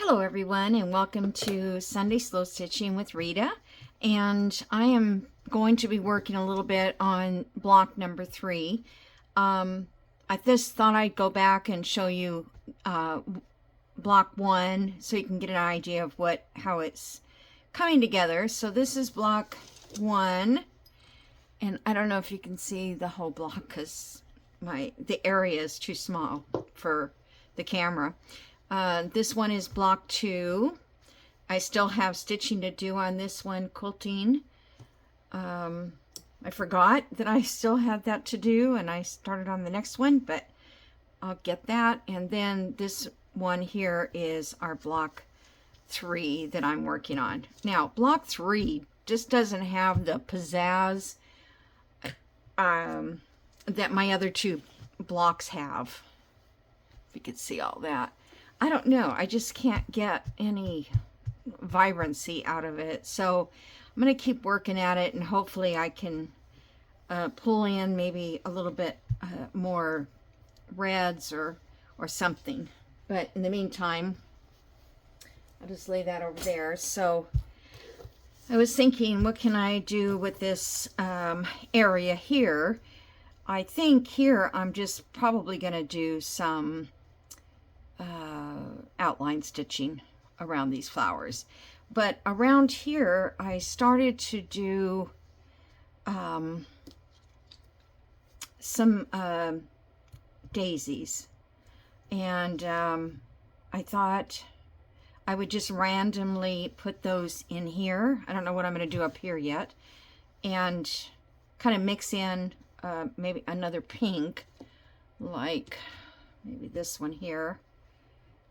Hello everyone, and welcome to Sunday Slow Stitching with Rita. And I am going to be working a little bit on block number 3. I just thought I'd go back and show you block 1 so you can get an idea of how it's coming together. So this is block 1, and I don't know if you can see the whole block because the area is too small for the camera. This one is block 2. I still have stitching to do on this one, quilting. I forgot that I still had that to do, and I started on the next one, but I'll get that. And then this one here is our block 3 that I'm working on. Now, block 3 just doesn't have the pizzazz that my other two blocks have. If you could see all that. I don't know. I just can't get any vibrancy out of it. So I'm going to keep working at it, and hopefully I can pull in maybe a little bit more reds or something. But in the meantime, I'll just lay that over there. So I was thinking, what can I do with this area here? I think here I'm just probably going to do some outline stitching around these flowers. But around here I started to do some daisies, and I thought I would just randomly put those in here. I don't know what I'm going to do up here yet, and kind of mix in maybe another pink, like maybe this one here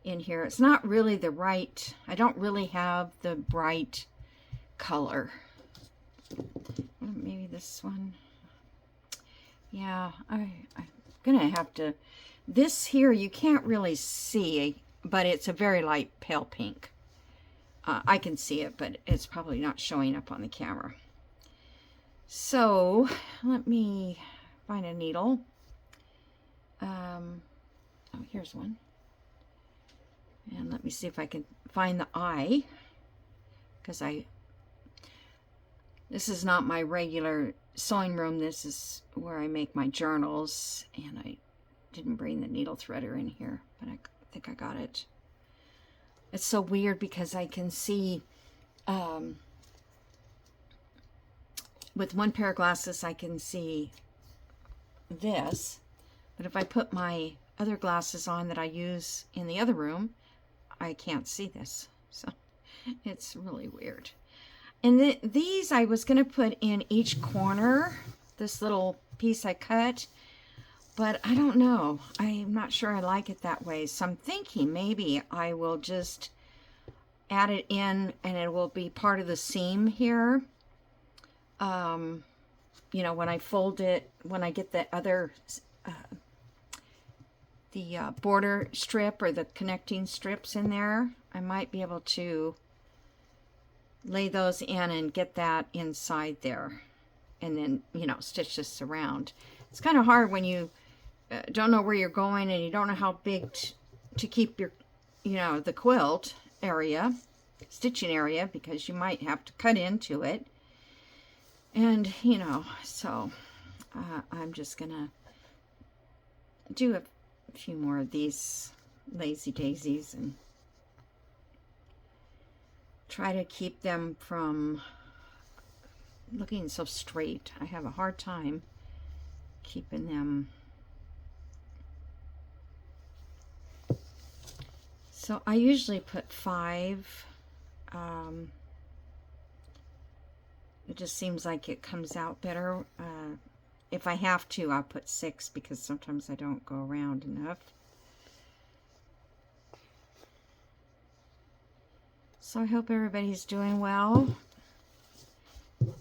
in here. It's not really the right, I don't really have the bright color. Maybe this one. Yeah, I'm gonna have to, this here you can't really see, but it's a very light pale pink. I can see it, but it's probably not showing up on the camera. So let me find a needle. Oh, here's one. And let me see if I can find the eye, because this is not my regular sewing room. This is where I make my journals, and I didn't bring the needle threader in here, but I think I got it. It's so weird because I can see with one pair of glasses I can see this, but if I put my other glasses on that I use in the other room, I can't see this. So it's really weird. And these I was going to put in each corner, this little piece I cut, but I don't know. I'm not sure I like it that way. So I'm thinking maybe I will just add it in and it will be part of the seam here. You know, when I fold it, when I get the other border strip or the connecting strips in there, I might be able to lay those in and get that inside there, and then, you know, stitch this around. It's kind of hard when you don't know where you're going and you don't know how big to keep your, you know, the quilt area, stitching area, because you might have to cut into it. And, you know, so I'm just gonna do a few more of these lazy daisies and try to keep them from looking so straight. I have a hard time keeping them. So I usually put 5. It just seems like it comes out better. If I have to, I'll put 6 because sometimes I don't go around enough. So I hope everybody's doing well.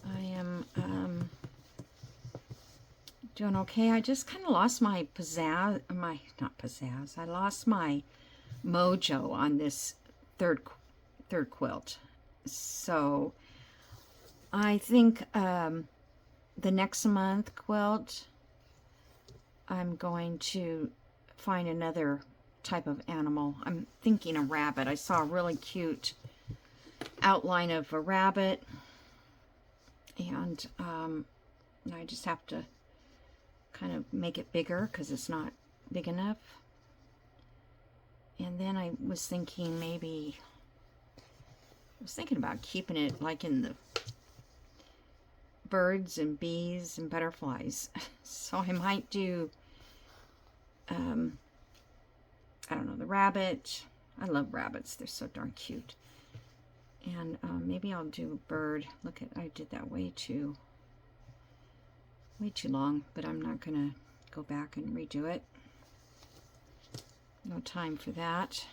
I am doing okay. I just kind of lost my pizzazz, I lost my mojo on this third quilt. So I think the next month quilt, I'm going to find another type of animal. I'm thinking a rabbit. I saw a really cute outline of a rabbit, and I just have to kind of make it bigger because it's not big enough. And then I was thinking about keeping it like in the birds and bees and butterflies. So I might do, I don't know, the rabbit. I love rabbits. They're so darn cute. And maybe I'll do a bird. Look at, I did that way too long, but I'm not gonna go back and redo it. No time for that.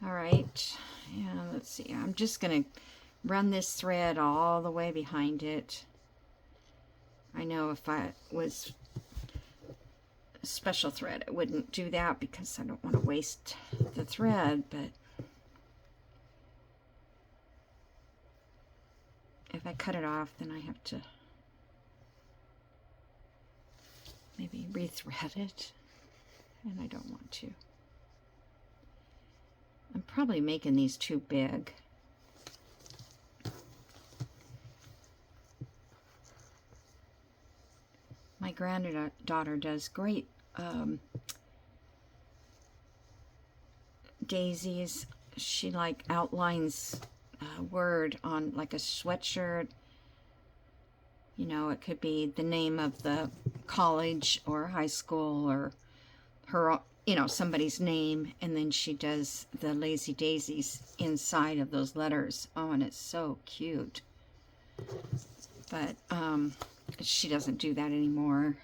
All right, and let's see. I'm just gonna run this thread all the way behind it. I know if I was a special thread, I wouldn't do that because I don't want to waste the thread, but if I cut it off, then I have to maybe rethread it, and I don't want to. I'm probably making these too big. My granddaughter does great daisies. She like outlines a word on like a sweatshirt. You know, it could be the name of the college or high school or her, you know, somebody's name, and then she does the lazy daisies inside of those letters. Oh, and it's so cute. But she doesn't do that anymore.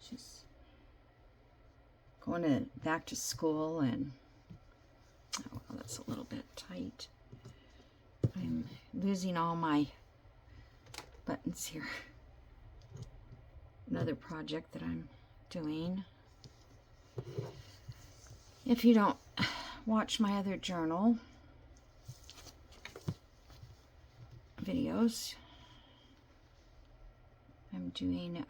She's going back to school, and oh, well, that's a little bit tight. I'm losing all my buttons here. Another project that I'm doing. If you don't watch my other journal videos, I'm doing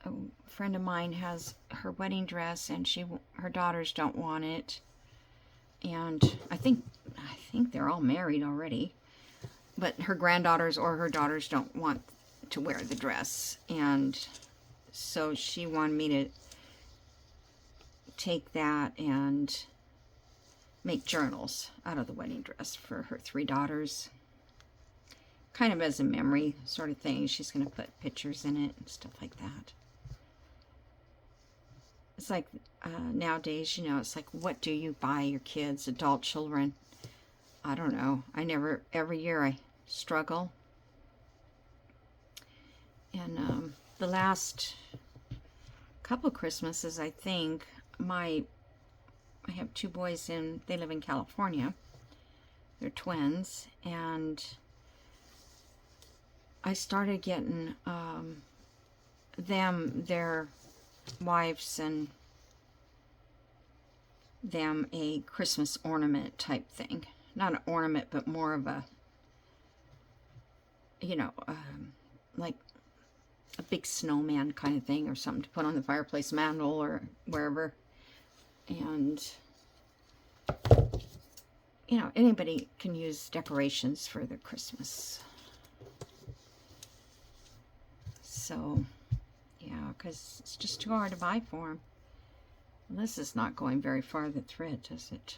a friend of mine has her wedding dress, and her daughters don't want it, and I think they're all married already, but her granddaughters or her daughters don't want to wear the dress, and so she wanted me to take that and make journals out of the wedding dress for her 3 daughters, kind of as a memory sort of thing. She's going to put pictures in it and stuff like that. It's like nowadays, you know, it's like, what do you buy your kids, adult children? I don't know. Every year I struggle. And the last couple Christmases, I think, I have 2 boys they live in California. They're twins, and I started getting their wives and them a Christmas ornament type thing. Not an ornament, but more of a, you know, like a big snowman kind of thing, or something to put on the fireplace mantle or wherever. And, you know, anybody can use decorations for their Christmas. So, yeah, because it's just too hard to buy for them. This is not going very far, the thread, does it?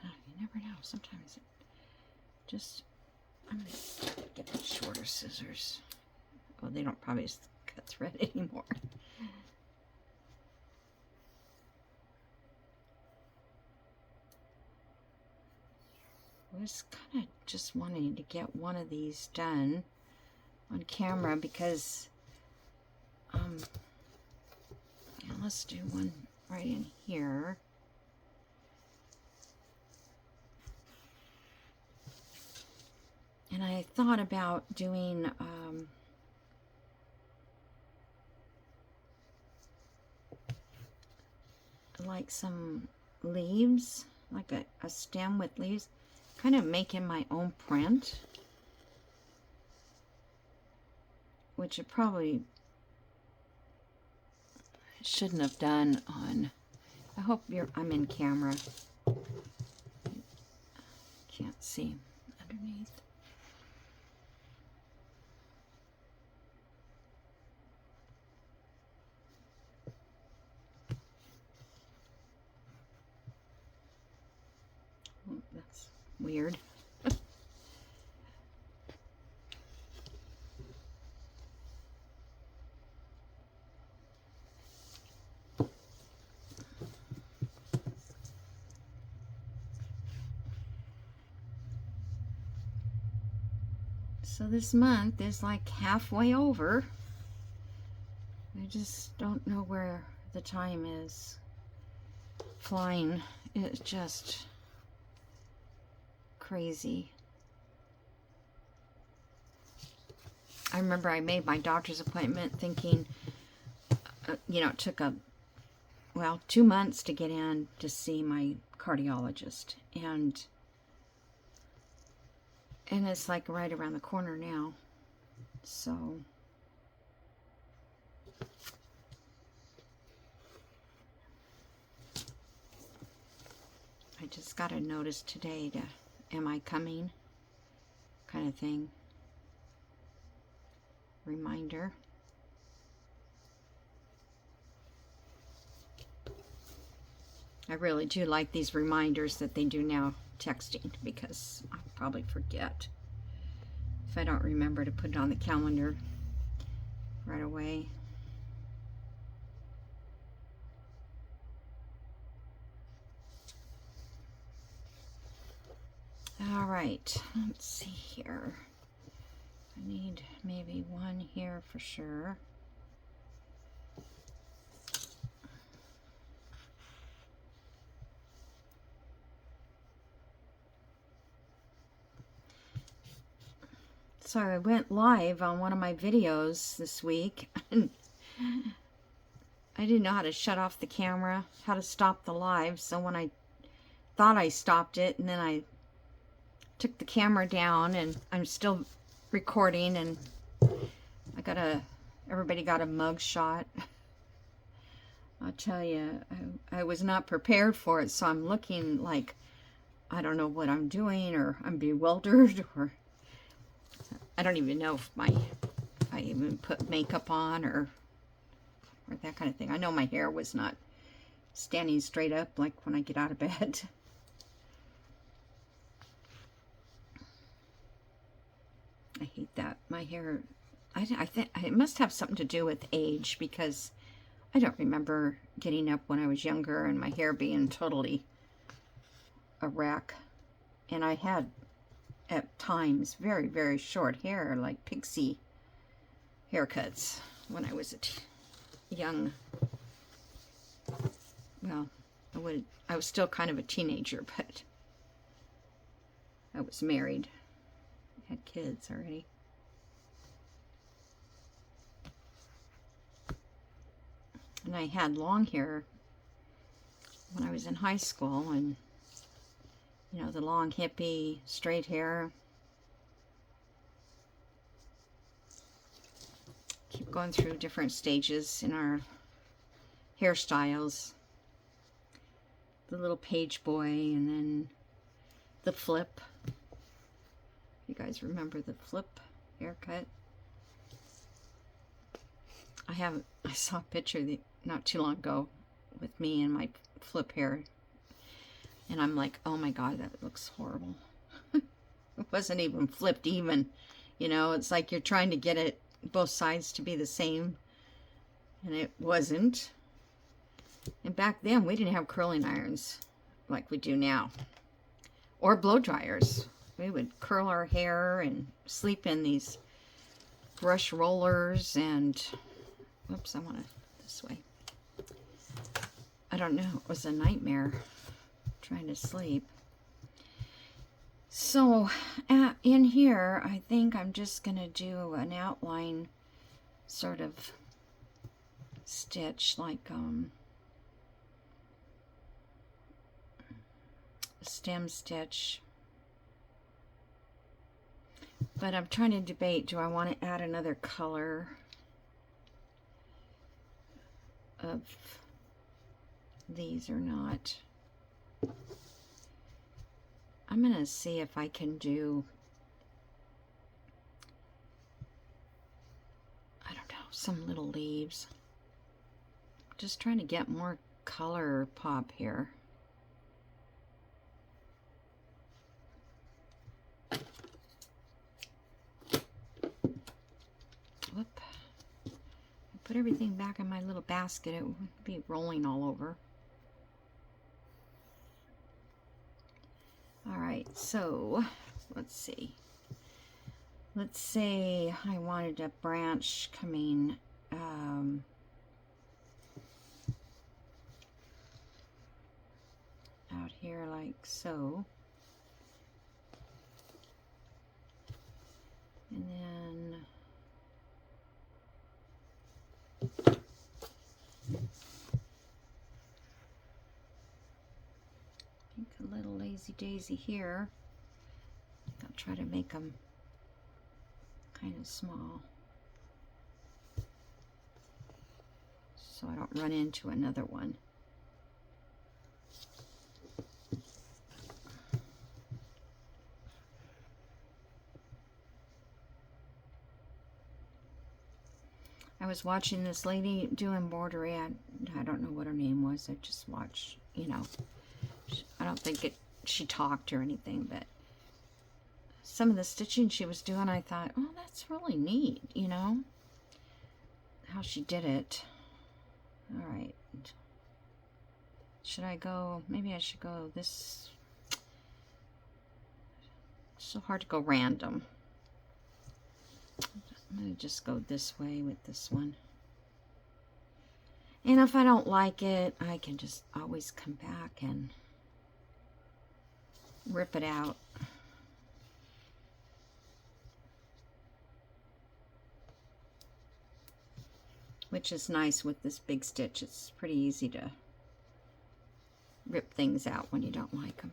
You never know. Sometimes it just... I'm going to get the shorter scissors. Well, they don't probably cut thread anymore. I was kind of just wanting to get one of these done on camera because, yeah, let's do one right in here. And I thought about doing, like some leaves, like a stem with leaves, kind of making my own print. which it probably shouldn't have done on, I hope I'm in camera. Can't see underneath. Oh, that's weird. So this month is like halfway over. I just don't know where the time is flying. It's just crazy. I remember I made my doctor's appointment thinking, you know, it took 2 months to get in to see my cardiologist, and it's like right around the corner now. So I just got a notice today to, am I coming, kind of thing. Reminder. I really do like these reminders that they do now texting, because I'll probably forget if I don't remember to put it on the calendar right away. All right, let's see here. I need maybe one here for sure. So I went live on one of my videos this week, and I didn't know how to shut off the camera, how to stop the live. So when I thought I stopped it, and then I took the camera down, and I'm still recording, and everybody got a mug shot. I'll tell you, I was not prepared for it, so I'm looking like I don't know what I'm doing, or I'm bewildered, or I don't even know if I even put makeup on or that kind of thing. I know my hair was not standing straight up like when I get out of bed. I hate that. My hair, I think it must have something to do with age, because I don't remember getting up when I was younger and my hair being totally a wreck. And I had, at times, very, very short hair, like pixie haircuts when I was young. Well, I was still kind of a teenager, but I was married. I had kids already. And I had long hair when I was in high school, and you know, the long hippie straight hair. Keep going through different stages in our hairstyles. The little page boy, and then the flip. You guys remember the flip haircut? I saw a picture not too long ago with me and my flip hair, and I'm like, oh my god, that looks horrible. It wasn't even flipped even, you know. It's like you're trying to get it both sides to be the same, and it wasn't. And back then we didn't have curling irons like we do now, or blow dryers. We would curl our hair and sleep in these brush rollers, and whoops, I want it this way. I don't know, it was a nightmare trying to sleep. So in here, I think I'm just gonna do an outline sort of stitch, like a stem stitch. But I'm trying to debate, do I want to add another color of these or not? I'm going to see if I can do, I don't know, some little leaves. Just trying to get more color pop here. Whoop. I put everything back in my little basket. It would be rolling all over. All right, so let's see. Let's say I wanted a branch coming out here like so. And then make a little lazy daisy here. I'll try to make them kind of small so I don't run into another one. I was watching this lady do embroidery. I don't know what her name was. I just watched, you know. I don't think she talked or anything, but some of the stitching she was doing, I thought, oh, that's really neat, you know, how she did it. All right. Should I go, maybe I should go this, it's so hard to go random. I'm going to just go this way with this one. And if I don't like it, I can just always come back and rip it out. Which is nice with this big stitch. It's pretty easy to rip things out when you don't like them.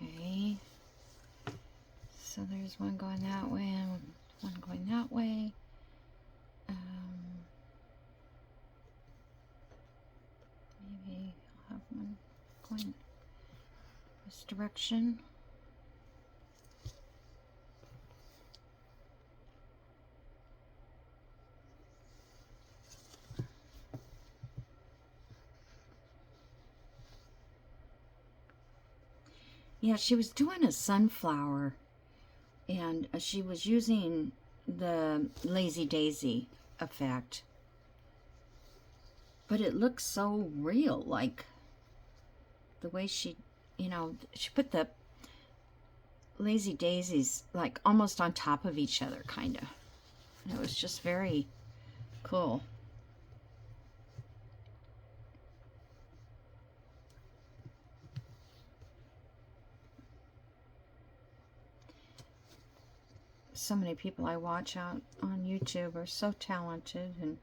Okay. So there's one going that way and one going that way. Maybe I'll have one going this direction. Yeah, she was doing a sunflower, and she was using the Lazy Daisy effect. But it looks so real, like the way she, you know, she put the Lazy Daisies like almost on top of each other, kind of. And it was just very cool. So many people I watch out on YouTube are so talented, and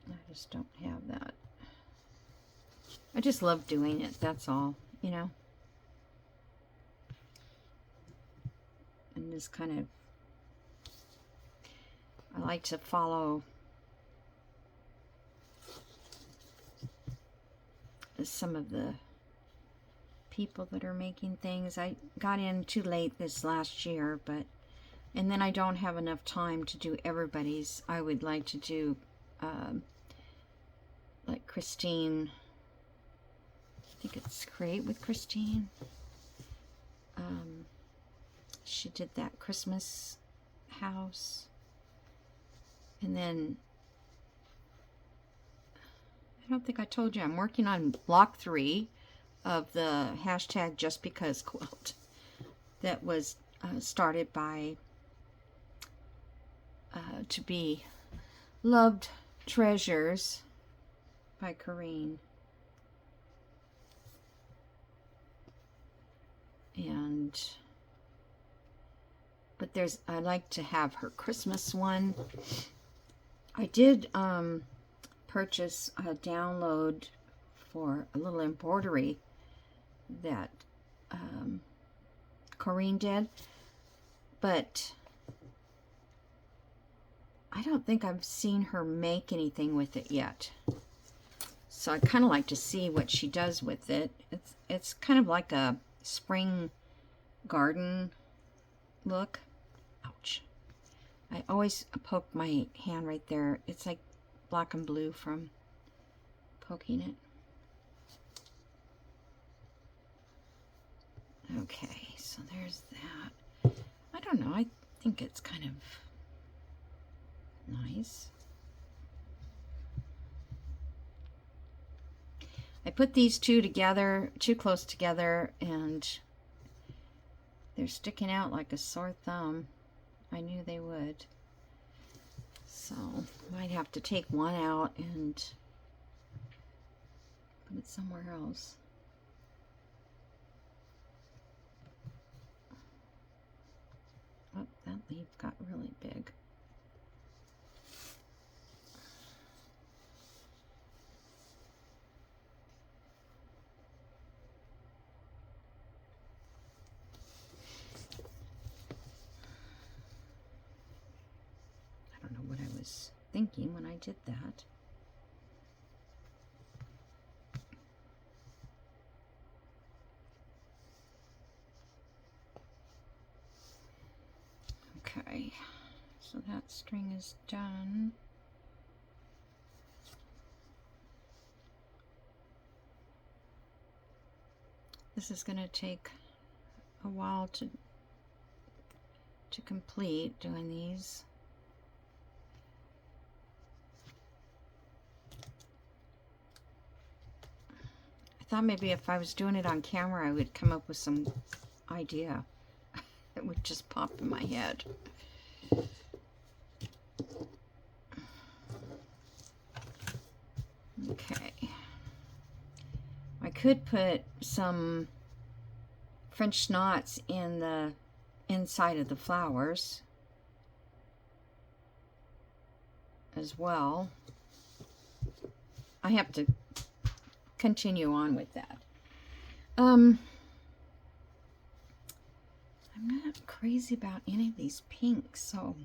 I just don't have that. I just love doing it, that's all, you know. And this kind of, I like to follow some of the people that are making things. I got in too late this last year, but, and then I don't have enough time to do everybody's. I would like to do like Christine, I think it's Create with Christine. She did that Christmas house. And then, I don't think I told you, I'm working on block 3 of the hashtag Just Because quilt that was started by To Be Loved Treasures by Corrine. and but I like to have her Christmas one. I did purchase a download for a little embroidery that Corrine did, but I don't think I've seen her make anything with it yet. So I kind of like to see what she does with it. It's kind of like a spring garden look. Ouch. I always poke my hand right there. It's like black and blue from poking it. Okay, so there's that. I don't know. I think it's kind of nice. I put these two together, too close together, and they're sticking out like a sore thumb. I knew they would. So, might have to take one out and put it somewhere else. Oh, that leaf got really big. I don't know what I was thinking when I did that. Okay, so that string is done. This is going to take a while to complete doing these. I thought maybe if I was doing it on camera I would come up with some idea that would just pop in my head. Okay. I could put some French knots in the inside of the flowers as well. I have to continue on with that. I'm not crazy about any of these pinks, so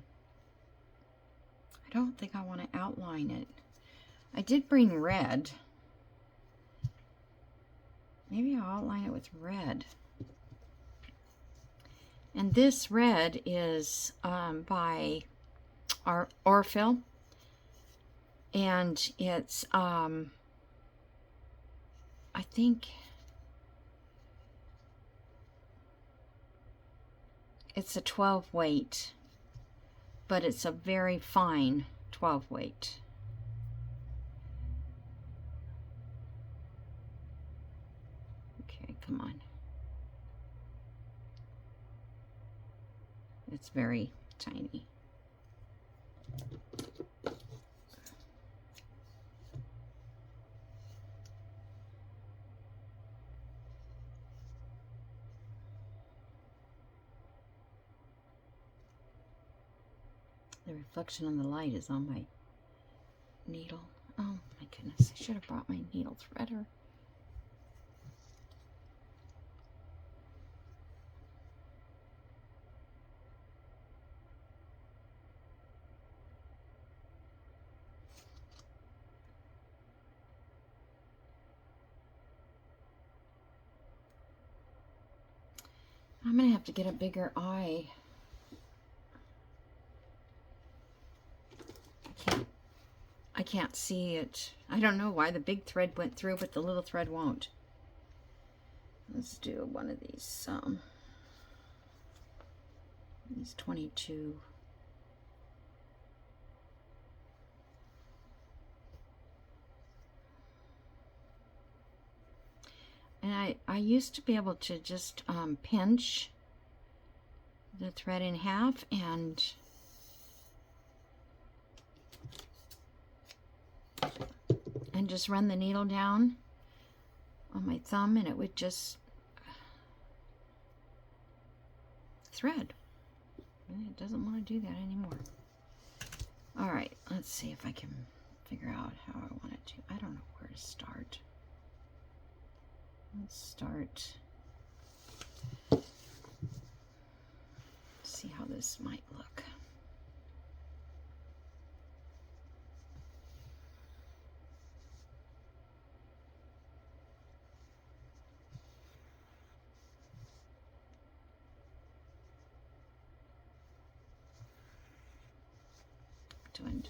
I don't think I want to outline it. I did bring red. Maybe I'll outline it with red. And this red is by Orfil, and it's I think it's a 12 weight, but it's a very fine 12 weight. Okay, come on. It's very tiny. The reflection on the light is on my needle. Oh my goodness, I should have brought my needle threader. I'm gonna have to get a bigger eye. I can't see it. I don't know why the big thread went through, but the little thread won't. Let's do one of these 22. And I used to be able to just pinch the thread in half and just run the needle down on my thumb, and it would just thread. It doesn't want to do that anymore. All right, let's see if I can figure out how I want it to. I don't know where to start. Let's start. See how this might look. Doing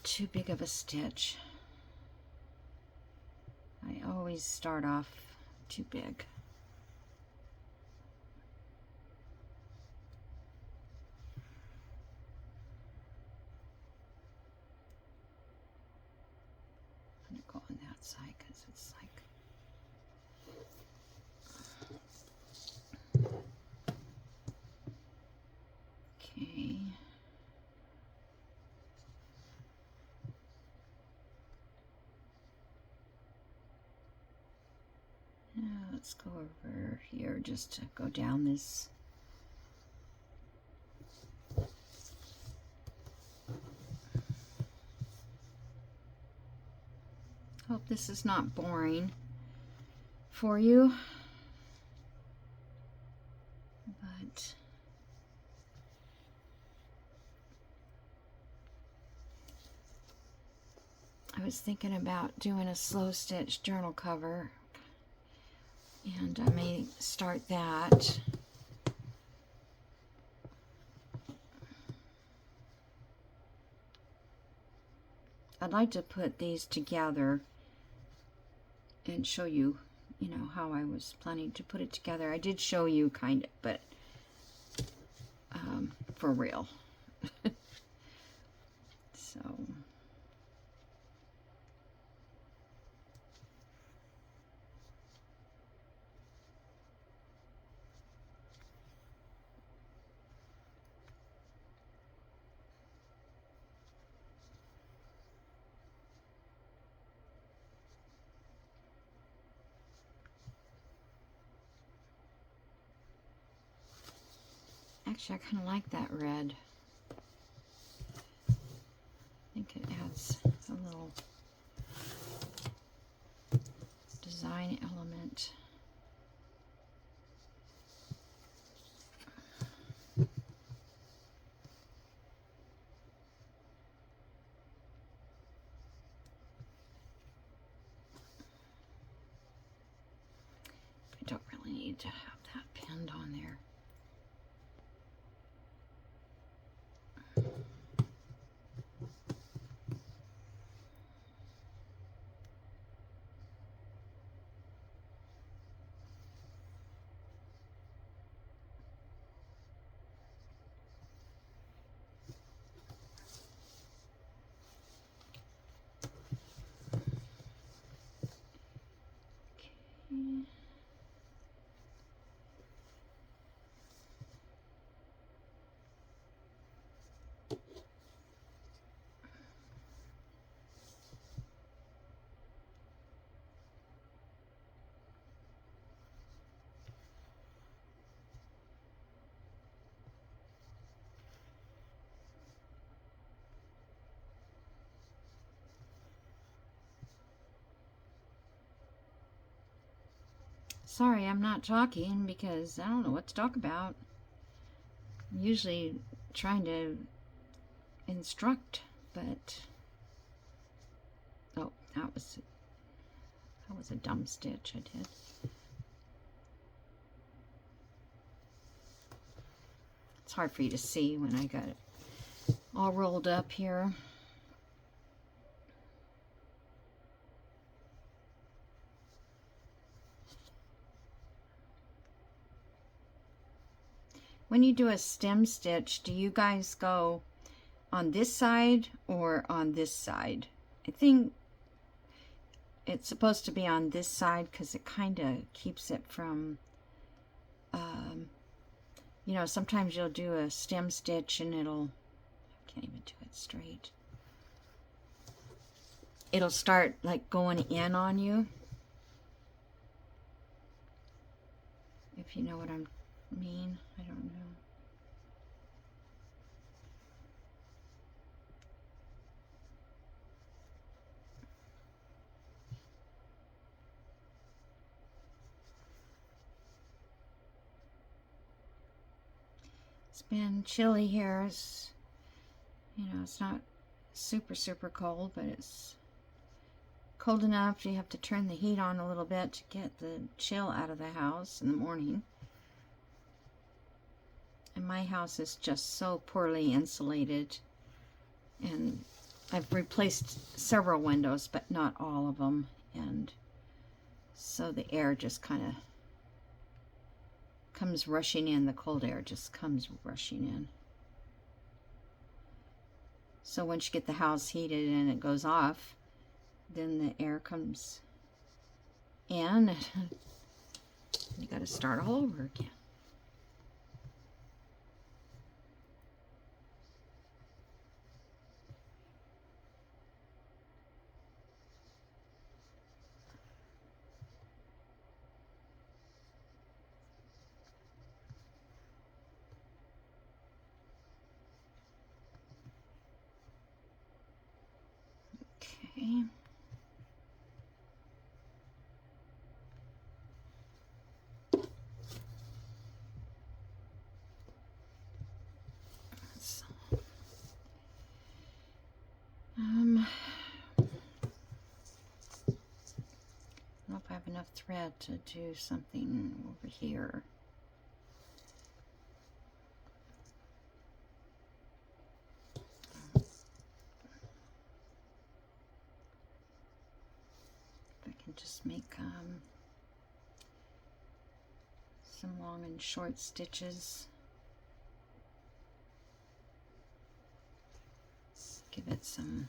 too big of a stitch. I always start off too big. I'm gonna go on that side because it's like okay. Now let's go over here just to go down this. Hope this is not boring for you, but I was thinking about doing a slow stitch journal cover, and I may start that. I'd like to put these together and show you, you know, how I was planning to put it together. I did show you kind of, but for real. So actually, I kind of like that red. I think it adds a little design element. I don't really need to have that pinned on there. Okay. Sorry, I'm not talking because I don't know what to talk about. I'm usually trying to instruct, but oh, that was a dumb stitch I did. It's hard for you to see when I got it all rolled up here. When you do a stem stitch, do you guys go on this side or on this side? I think it's supposed to be on this side because it kind of keeps it from, you know, sometimes you'll do a stem stitch and it'll, I can't even do it straight. It'll start like going in on you. If you know what I'm mean? I don't know. It's been chilly here. It's, you know, it's not super cold, but it's cold enough you have to turn the heat on a little bit to get the chill out of the house in the morning. And my house is just so poorly insulated, and I've replaced several windows, but not all of them, and so the air just kind of comes rushing in. The cold air just comes rushing in. So once you get the house heated and it goes off, then the air comes in and you got to start all over again. Okay. So, I don't know if I have enough thread to do something over here. If I can just make some long and short stitches. Give it some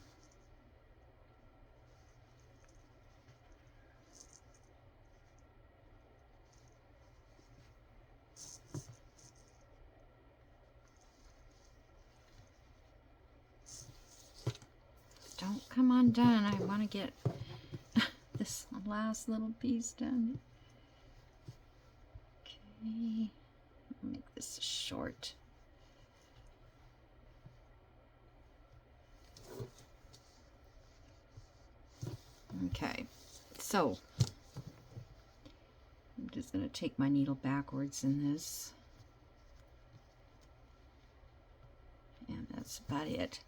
don't come undone. I want to get this last little piece done. Okay, I'll make this short. Okay, so I'm just going to take my needle backwards in this, and that's about it.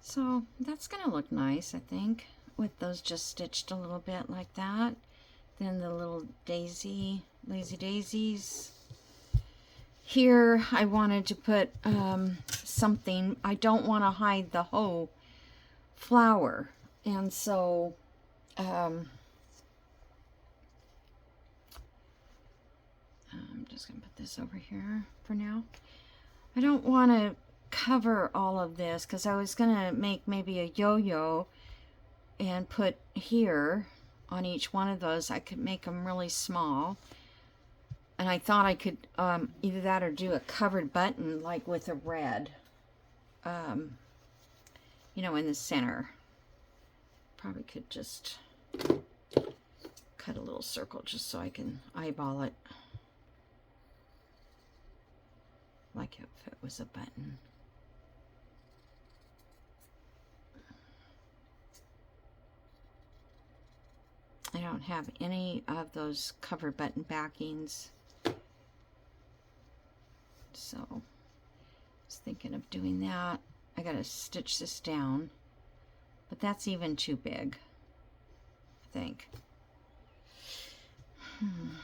So that's going to look nice, I think, with those just stitched a little bit like that. Then the little lazy daisies. Here I wanted to put something. I don't want to hide the whole flower, and so I'm just going to put this over here for now. I don't want to cover all of this because I was going to make maybe a yo-yo and put here on each one of those. I could make them really small, and I thought I could either that or do a covered button like with a red you know, in the center. Probably could just cut a little circle just so I can eyeball it like if it was a button. I don't have any of those cover button backings, so I was thinking of doing that. I gotta stitch this down, but that's even too big, I think. I'm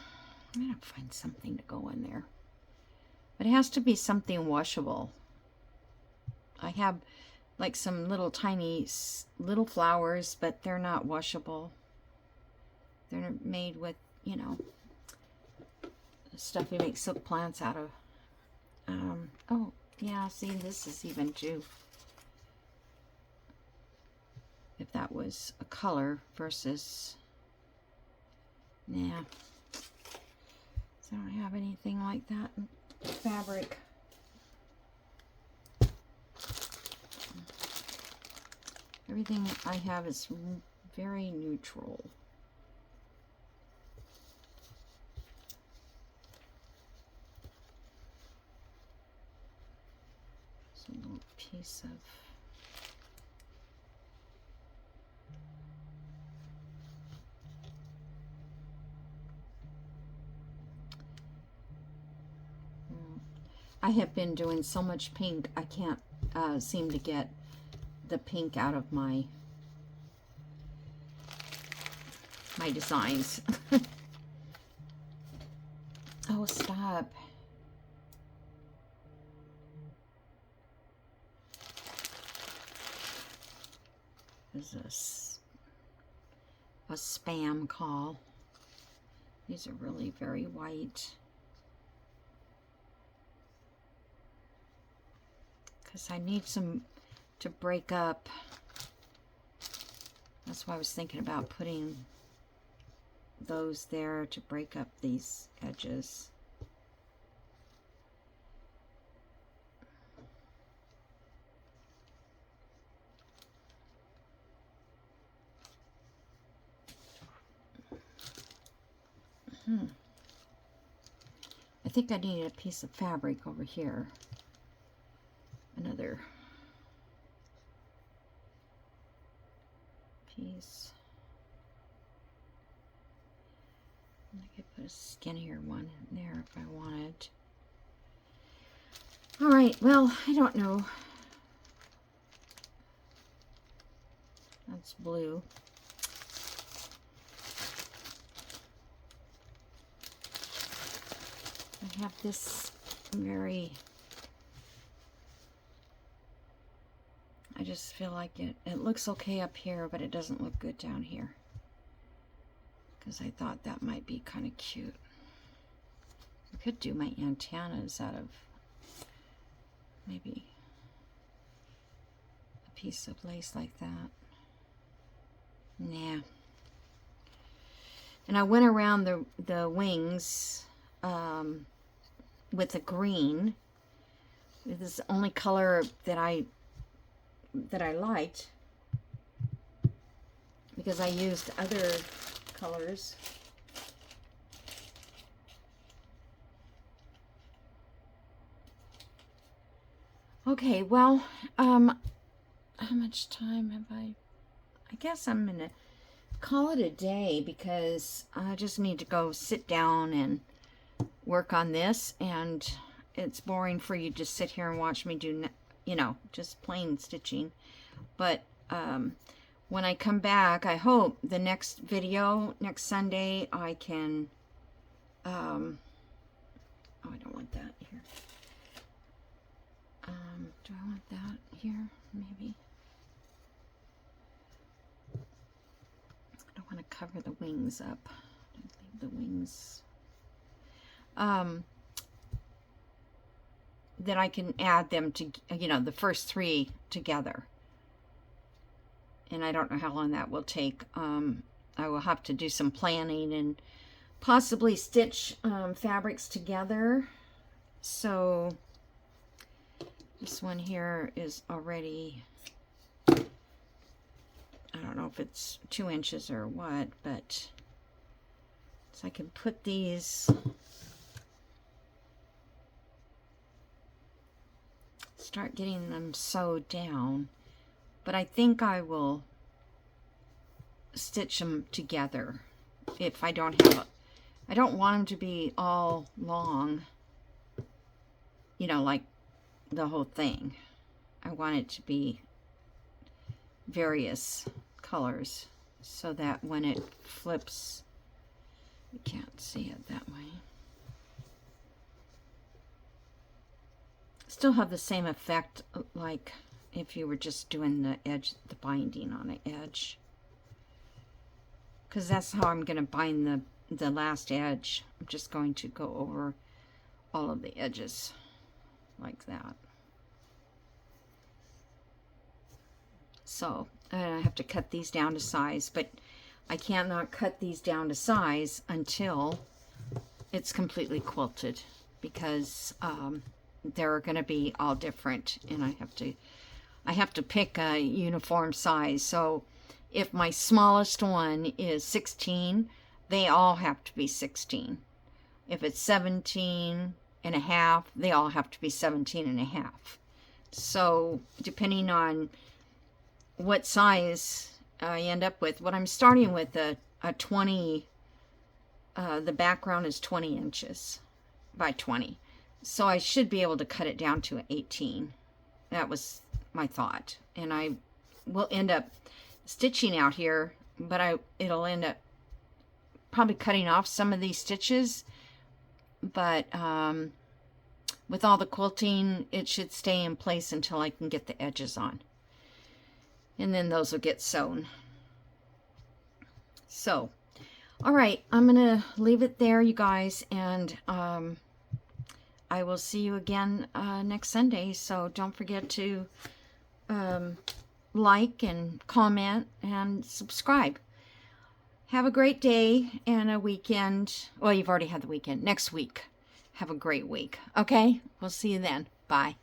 gonna find something to go in there, but it has to be something washable. I have like some little tiny little flowers, but they're not washable. They're made with, you know, stuff you make silk plants out of. Oh, yeah, see, this is even too. If that was a color versus, yeah. So I don't have anything like that in fabric. Everything I have is very neutral. It's a little piece of I have been doing so much pink, I can't seem to get the pink out of my designs. Oh, stop. This is a spam call. These are really very white. Because I need some to break up. That's why I was thinking about putting those there to break up these edges. I think I need a piece of fabric over here. Another piece. I could put a skinnier one in there if I wanted. All right, well, I don't know. That's blue. I have this very, I just feel like it looks okay up here, but it doesn't look good down here. Because I thought that might be kind of cute. I could do my antennas out of maybe a piece of lace like that. Nah. And I went around the wings with a green. This is the only color that I liked, because I used other colors. Okay, well, how much time have I guess I'm gonna call it a day, because I just need to go sit down and work on this, and it's boring for you to sit here and watch me do, you know, just plain stitching. But when I come back, I hope the next video, next Sunday, I can, oh, I don't want that here. Do I want that here? Maybe. I don't want to cover the wings up. Leave the wings. Then I can add them to, you know, the first three together. And I don't know how long that will take. I will have to do some planning and possibly stitch fabrics together. So this one here is already, I don't know if it's 2 inches or what, but so I can put these, start getting them sewed down. But I think I will stitch them together if I don't have I don't want them to be all long, you know, like the whole thing. I want it to be various colors so that when it flips, you can't see it that way. Still have the same effect like if you were just doing the edge, the binding on the edge. Because that's how I'm going to bind the last edge. I'm just going to go over all of the edges like that. So I have to cut these down to size, but I cannot cut these down to size until it's completely quilted, because they're going to be all different, and I have to pick a uniform size. So if my smallest one is 16, they all have to be 16. If it's 17 and a half, they all have to be 17 and a half. So depending on what size I end up with, what I'm starting with a 20, the background is 20 inches by 20. So I should be able to cut it down to 18. That was my thought. And I will end up stitching out here, but it'll end up probably cutting off some of these stitches. But with all the quilting, it should stay in place until I can get the edges on. And then those will get sewn. So, all right, I'm going to leave it there, you guys, and I will see you again next Sunday. So don't forget to like and comment and subscribe. Have a great day and a weekend. Well, you've already had the weekend. Next week. Have a great week. Okay? We'll see you then. Bye.